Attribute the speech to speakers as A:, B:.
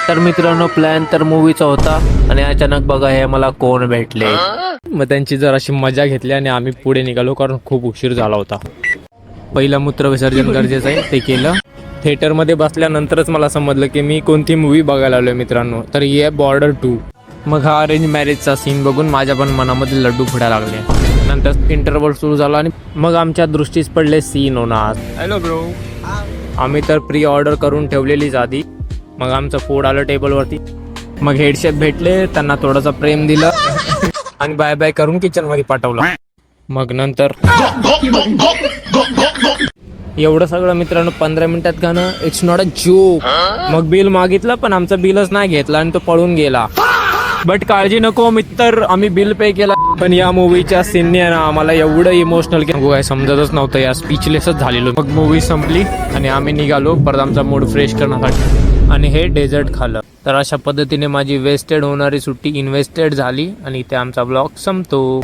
A: तर मित्रांनो प्लॅन तर मूवीचा होता आणि अचानक बघा हे मला कोण भेटले.
B: मग त्यांची जराशी मजा घेतली आणि आम्ही पुढे निघालो कारण खूप उशीर झाला होता. पहिलं मूत्र विसर्जन गरजेचं आहे ते केलं. थिएटरमध्ये बसल्यानंतरच मला समजलं की मी कोणती मूवी बघायला आलोय मित्रांनो. तर ही आहे बॉर्डर 2. मग हा अरेंज मॅरेजचा सीन बघून माझ्या पण मनामध्ये लड्डू फुटायला लागले. नंतर इंटरव्हल सुरू झाला आणि मग आमच्या दृष्टीस पडले सीन होणार. Hello bro. आम्ही तर प्री ऑर्डर करून ठेवलेलीच आधी. मग आमचं फूड आलं टेबलवरती. मग हेडशेफ भेटले, त्यांना थोडंसं प्रेम दिलं आणि बाय बाय करून किचनमध्ये पाठवलं. मग नंतर एवढं सगळं मित्रांनो 15 मिनिटात गाणं. It's not a joke. मग बिल मागितलं पण आमचं बिलच नाही घेतलं आणि तो पळून गेला. बट काळजी नको मित्र, आम्ही बिल पे केला. पण या मूवीच्या सीनने ना आम्हाला एवढं इमोशनल काय समजतच नव्हतं. या स्पीचलेसच झालेलो. मग मूवी संपली आणि आम्ही निघालो परत आमचा मूड फ्रेश करण्यासाठी आणि हे डेझर्ट खाल्लं. तर अशा पद्धतीने माझी वेस्टेड होणारी सुट्टी इन्व्हेस्टेड झाली आणि इथे आमचा ब्लॉग संपतो.